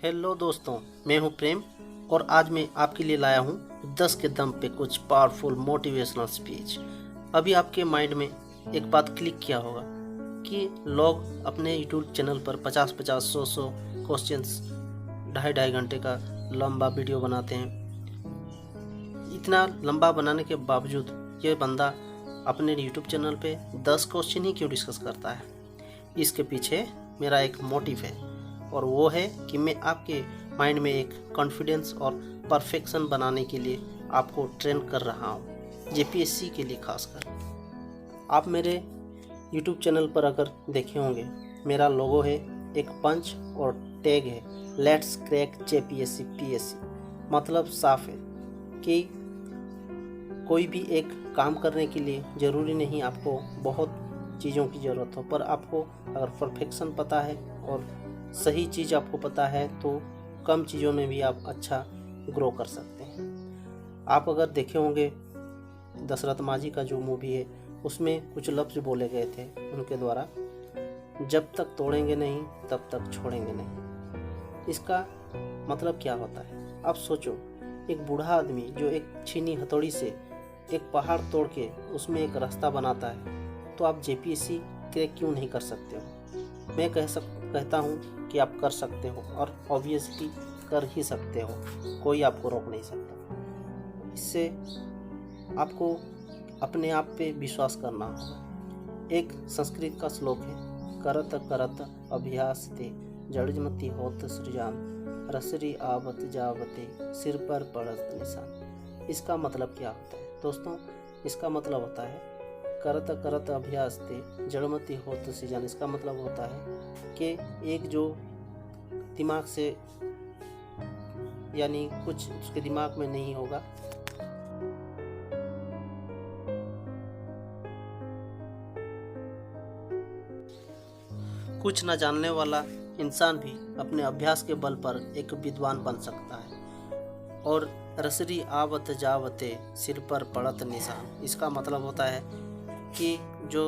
Hello दोस्तों, मैं हूं प्रेम और आज मैं आपके लिए लाया हूं 10 के दम पे कुछ पावरफुल मोटिवेशनल स्पीच। अभी आपके माइंड में एक बात क्लिक किया होगा कि लोग अपने यूट्यूब चैनल पर 50-50, 100-100 क्वेश्चंस 2.5 घंटे का लंबा वीडियो बनाते हैं। इतना लंबा बनाने के बावजूद ये बंदा अपने यूट्यूब चैनल पे 10 क्वेश्चन ही क्यों डिस्कस करता है? इसके पीछे मेरा एक मोटिव है और वो है कि मैं आपके माइंड में एक कॉन्फिडेंस और परफेक्शन बनाने के लिए आपको ट्रेन कर रहा हूँ, जेपीएससी के लिए खासकर। आप मेरे यूट्यूब चैनल पर अगर देखे होंगे, मेरा लोगो है, एक पंच और टैग है, लेट्स क्रैक जेपीएससी पीएससी। मतलब साफ है कि कोई भी एक काम करने के लिए ज़रूरी नहीं आपको बहुत चीज़ों की ज़रूरत हो, पर आपको अगर परफेक्शन पता है और सही चीज़ आपको पता है तो कम चीज़ों में भी आप अच्छा ग्रो कर सकते हैं। आप अगर देखे होंगे दशरथ माझी का जो मूवी है, उसमें कुछ लफ्ज़ बोले गए थे उनके द्वारा, जब तक तोड़ेंगे नहीं तब तक छोड़ेंगे नहीं। इसका मतलब क्या होता है? आप सोचो, एक बूढ़ा आदमी जो एक छीनी हथौड़ी से एक पहाड़ तोड़ के उसमें एक रास्ता बनाता है, तो आप जेपीएससी क्रैक क्यों नहीं कर सकते हो? मैं कहता हूँ कि आप कर सकते हो और ऑब्वियसली कर ही सकते हो, कोई आपको रोक नहीं सकता। इससे आपको अपने आप पे विश्वास करना होगा। एक संस्कृत का श्लोक है, करत करत अभ्यास ते जड़मति होत सृजान, रसरी आवत जावते सिर पर पड़त निशान। इसका मतलब क्या होता है दोस्तों? इसका मतलब होता है करत करत अभ्यास ते जड़मति होत सृजान। इसका मतलब होता है कि एक जो दिमाग से, यानी कुछ उसके दिमाग में नहीं होगा, कुछ न जानने वाला इंसान भी अपने अभ्यास के बल पर एक विद्वान बन सकता है। और रसरी आवत जावते सिर पर पड़त निशान, इसका मतलब होता है कि जो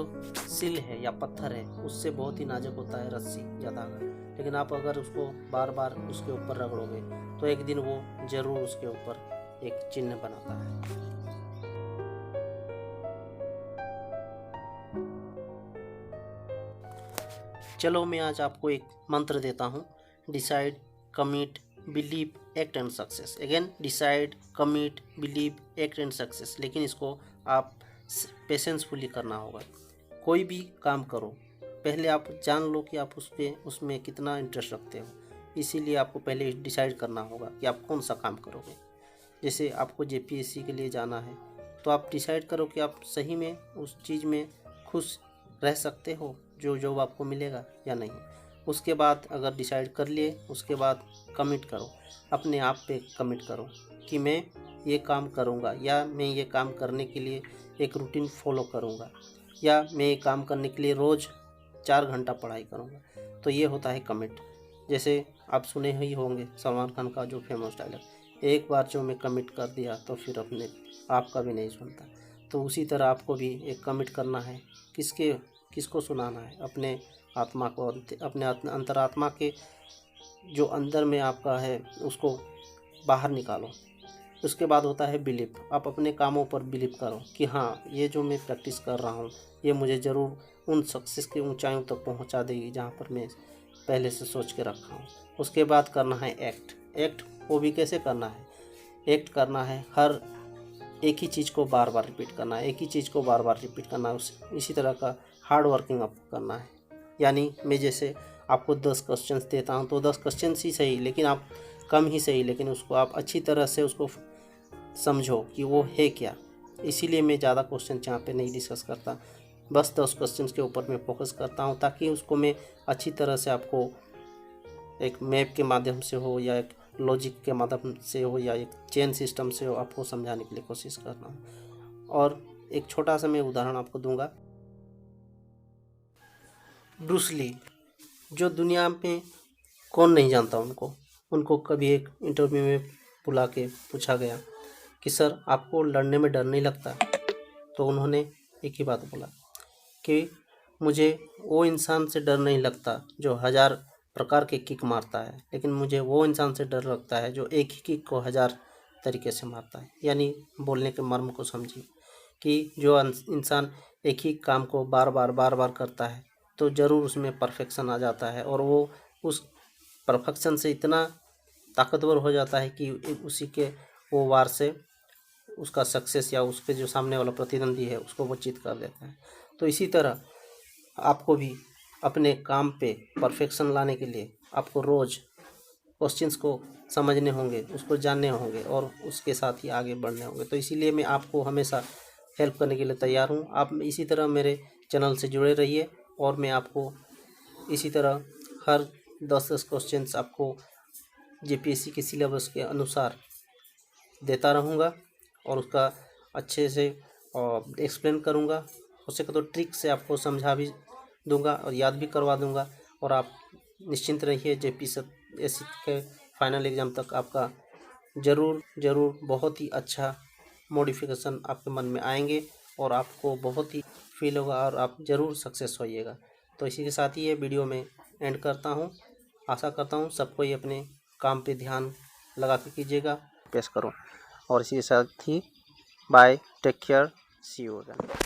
सिल है या पत्थर है उससे बहुत ही नाजुक होता है रस्सी या धागा, लेकिन आप अगर उसको बार बार उसके ऊपर रगड़ोगे तो एक दिन वो जरूर उसके ऊपर एक चिन्ह बनाता है। चलो मैं आज आपको एक मंत्र देता हूँ, decide, commit, believe, act and success. Again, decide, commit, believe, act and success. लेकिन इसको आप पेशेंसफुली करना होगा। कोई भी काम करो, पहले आप जान लो कि आप उसमें कितना इंटरेस्ट रखते हो। इसीलिए आपको पहले डिसाइड करना होगा कि आप कौन सा काम करोगे। जैसे आपको जेपीएससी के लिए जाना है तो आप डिसाइड करो कि आप सही में उस चीज़ में खुश रह सकते हो जो जॉब आपको मिलेगा या नहीं। उसके बाद अगर डिसाइड कर लिए, उसके बाद कमिट करो, अपने आप पे कमिट करो कि मैं ये काम करूँगा, या मैं ये काम करने के लिए एक रूटीन फॉलो करूँगा, या मैं ये काम करने के लिए रोज़ 4 घंटा पढ़ाई करूँगा। तो ये होता है कमिट। जैसे आप सुने ही होंगे सलमान खान का जो फेमस डायलॉग, एक बार जो मैं कमिट कर दिया तो फिर अपने आपका भी नहीं सुनता। तो उसी तरह आपको भी एक कमिट करना है। किसको सुनाना है? अपने आत्मा को, अपने अंतरात्मा के जो अंदर में आपका है उसको बाहर निकालो। उसके बाद होता है बिलीव। आप अपने कामों पर बिलीव करो कि हाँ, ये जो मैं प्रैक्टिस कर रहा हूँ ये मुझे ज़रूर उन सक्सेस की ऊंचाइयों तक पहुँचा देगी जहाँ पर मैं पहले से सोच के रखा हूँ। उसके बाद करना है एक्ट। वो भी कैसे करना है? एक्ट करना है, हर एक ही चीज़ को बार बार रिपीट करना है, एक ही चीज़ को बार बार रिपीट करना है। इसी तरह का हार्ड वर्किंग आपको करना है। यानी मैं जैसे आपको 10 क्वेश्चंस देता हूँ तो 10 क्वेश्चंस ही सही, लेकिन आप कम ही सही, लेकिन उसको आप अच्छी तरह से उसको समझो कि वो है क्या। इसीलिए मैं ज़्यादा क्वेश्चन यहाँ पे नहीं डिस्कस करता, बस 10 क्वेश्चंस के ऊपर मैं फोकस करता हूँ, ताकि उसको मैं अच्छी तरह से आपको एक मैप के माध्यम से हो या एक लॉजिक के माध्यम से हो या एक चेन सिस्टम से हो, आपको समझाने के लिए कोशिश करना हूँ। और एक छोटा सा मैं उदाहरण आपको दूंगा। ब्रूस ली, जो दुनिया में कौन नहीं जानता उनको कभी एक इंटरव्यू में बुला के पूछा गया कि सर आपको लड़ने में डर नहीं लगता? तो उन्होंने एक ही बात बोला कि मुझे वो इंसान से डर नहीं लगता जो 1000 प्रकार के किक मारता है, लेकिन मुझे वो इंसान से डर लगता है जो एक ही किक को 1000 तरीके से मारता है। यानी बोलने के मर्म को समझिए कि जो इंसान एक ही काम को बार बार करता है तो ज़रूर उसमें परफेक्शन आ जाता है, और वो उस परफेक्शन से इतना ताकतवर हो जाता है कि उसी के वो वार से उसका सक्सेस या उसके जो सामने वाला प्रतिद्वंदी है उसको वो चित कर देता है। तो इसी तरह आपको भी अपने काम पे परफेक्शन लाने के लिए आपको रोज़ क्वेश्चंस को समझने होंगे, उसको जानने होंगे और उसके साथ ही आगे बढ़ने होंगे। तो इसीलिए मैं आपको हमेशा हेल्प करने के लिए तैयार हूँ। आप इसी तरह मेरे चैनल से जुड़े रहिए और मैं आपको इसी तरह हर 10-10 क्वेश्चंस आपको जेपीएससी के सिलेबस के अनुसार देता रहूँगा और उसका अच्छे से एक्सप्लेन करूँगा। हो सके तो ट्रिक से आपको समझा भी दूंगा और याद भी करवा दूंगा, और आप निश्चिंत रहिए जेपीएससी के फाइनल एग्ज़ाम तक आपका ज़रूर बहुत ही अच्छा मॉडिफिकेशन आपके मन में आएंगे और आपको बहुत ही फील होगा और आप ज़रूर सक्सेस होइएगा। तो इसी के साथ ही ये वीडियो में एंड करता हूँ। आशा करता हूँ सबको ये अपने काम पे ध्यान लगा के कीजिएगा, पेश करो। और इसी के साथ ही bye, take care, see you again.